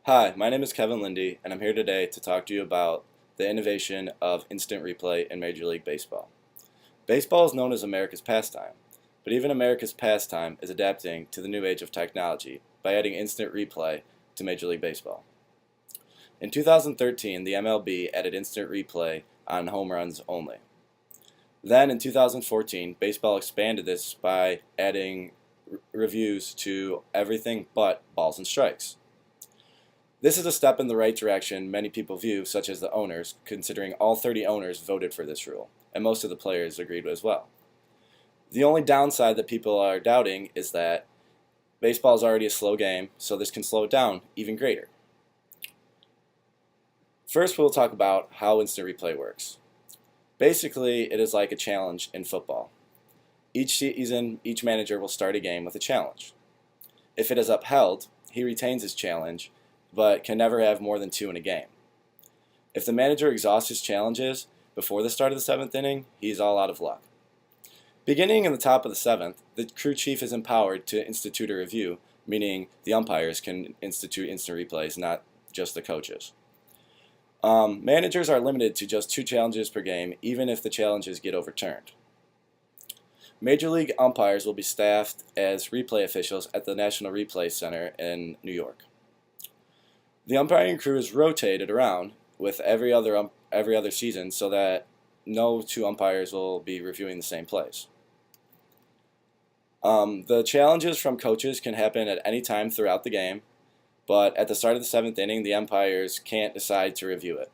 Hi, my name is Kevin Linde, and I'm here today to talk to you about the innovation of instant replay in Major League Baseball. Baseball is known as America's pastime, but even America's pastime is adapting to the new age of technology by adding instant replay to Major League Baseball. In 2013, the MLB added instant replay on home runs only. Then in 2014, baseball expanded this by adding reviews to everything but balls and strikes. This is a step in the right direction many people view, such as the owners, considering all 30 owners voted for this rule, and most of the players agreed as well. The only downside that people are doubting is that baseball is already a slow game, so this can slow it down even greater. First, we'll talk about how instant replay works. Basically, it is like a challenge in football. Each season, each manager will start a game with a challenge. If it is upheld, he retains his challenge, but can never have more than 2 in a game. If the manager exhausts his challenges before the start of the 7th inning, he's all out of luck. Beginning in the top of the 7th, the crew chief is empowered to institute a review, meaning the umpires can institute instant replays, not just the coaches. Managers are limited to just 2 challenges per game, even if the challenges get overturned. Major League umpires will be staffed as replay officials at the National Replay Center in New York. The umpiring crew is rotated around with every other season so that no 2 umpires will be reviewing the same plays. The challenges from coaches can happen at any time throughout the game, but at the start of the 7th inning, the umpires can't decide to review it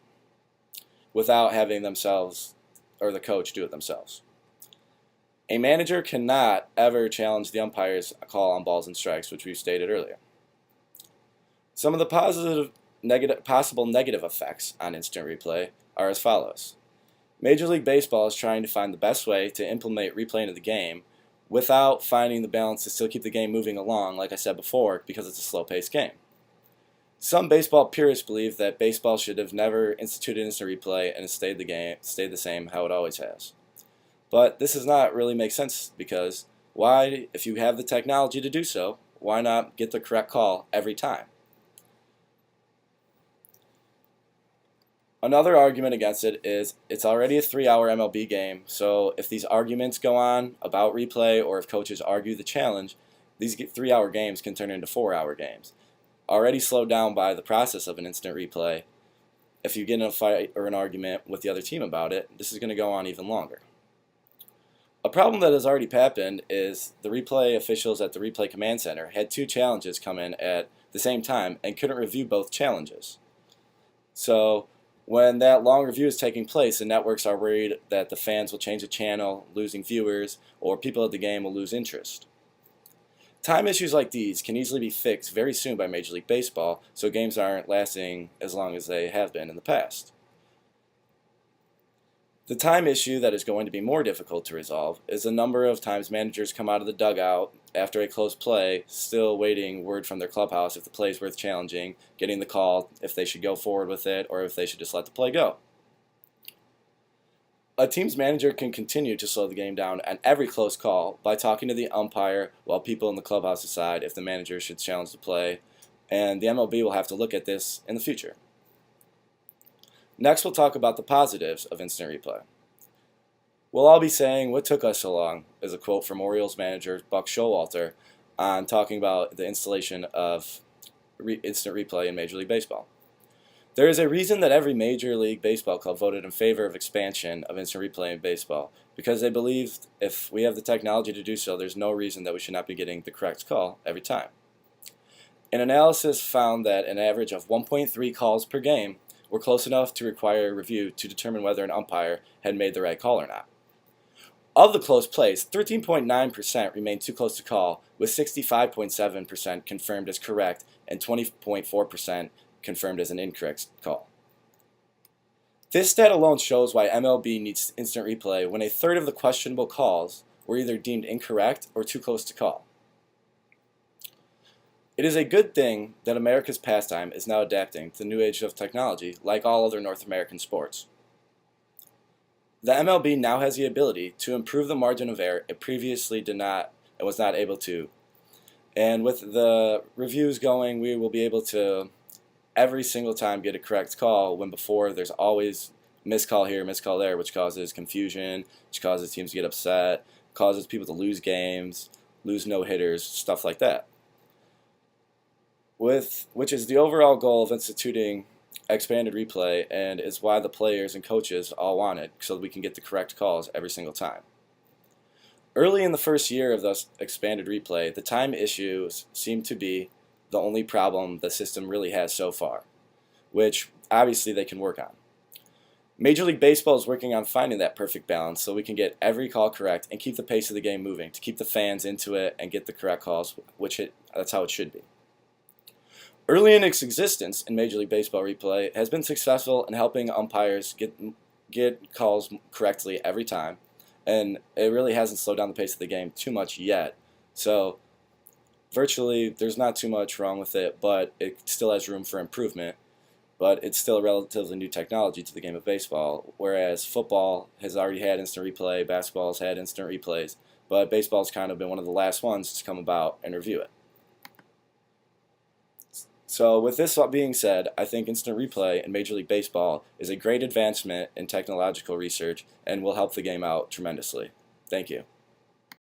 without having themselves or the coach do it themselves. A manager cannot ever challenge the umpire's call on balls and strikes, which we've stated earlier. Some of the possible negative effects on instant replay are as follows. Major League Baseball is trying to find the best way to implement replay into the game without finding the balance to still keep the game moving along, like I said before, because it's a slow-paced game. Some baseball purists believe that baseball should have never instituted instant replay and stayed the same how it always has. But this does not really make sense because why, if you have the technology to do so, why not get the correct call every time? Another argument against it is it's already a 3-hour MLB game, so if these arguments go on about replay or if coaches argue the challenge, these 3-hour games can turn into 4-hour games. Already slowed down by the process of an instant replay, if you get in a fight or an argument with the other team about it, this is going to go on even longer. A problem that has already happened is the replay officials at the Replay Command Center had 2 challenges come in at the same time and couldn't review both challenges. So when that long review is taking place, the networks are worried that the fans will change the channel, losing viewers, or people at the game will lose interest. Time issues like these can easily be fixed very soon by Major League Baseball, so games aren't lasting as long as they have been in the past. The time issue that is going to be more difficult to resolve is the number of times managers come out of the dugout after a close play, still waiting word from their clubhouse if the play is worth challenging, getting the call if they should go forward with it or if they should just let the play go. A team's manager can continue to slow the game down on every close call by talking to the umpire while people in the clubhouse decide if the manager should challenge the play, and the MLB will have to look at this in the future. Next, we'll talk about the positives of instant replay. We'll all be saying, "What took us so long?" is a quote from Orioles manager Buck Showalter on talking about the installation of instant replay in Major League Baseball. There is a reason that every Major League Baseball club voted in favor of expansion of instant replay in baseball, because they believed if we have the technology to do so, there's no reason that we should not be getting the correct call every time. An analysis found that an average of 1.3 calls per game were close enough to require a review to determine whether an umpire had made the right call or not. Of the close plays, 13.9% remained too close to call, with 65.7% confirmed as correct and 20.4% confirmed as an incorrect call. This stat alone shows why MLB needs instant replay when a third of the questionable calls were either deemed incorrect or too close to call. It is a good thing that America's pastime is now adapting to the new age of technology like all other North American sports. The MLB now has the ability to improve the margin of error it previously did not and was not able to. And with the reviews going, we will be able to every single time get a correct call, when before there's always missed call here, missed call there, which causes confusion, which causes teams to get upset, causes people to lose games, lose no-hitters, stuff like that. Which is the overall goal of instituting expanded replay, and is why the players and coaches all want it, so that we can get the correct calls every single time. Early in the first year of this expanded replay, the time issues seem to be the only problem the system really has so far, which obviously they can work on. Major League Baseball is working on finding that perfect balance so we can get every call correct and keep the pace of the game moving, to keep the fans into it and get the correct calls, that's how it should be. Early in its existence in Major League Baseball replay has been successful in helping umpires get calls correctly every time, and it really hasn't slowed down the pace of the game too much yet. So virtually there's not too much wrong with it, but it still has room for improvement. But it's still a relatively new technology to the game of baseball, whereas football has already had instant replay, basketball has had instant replays, but baseball's kind of been one of the last ones to come about and review it. So with this being said, I think instant replay in Major League Baseball is a great advancement in technological research and will help the game out tremendously. Thank you.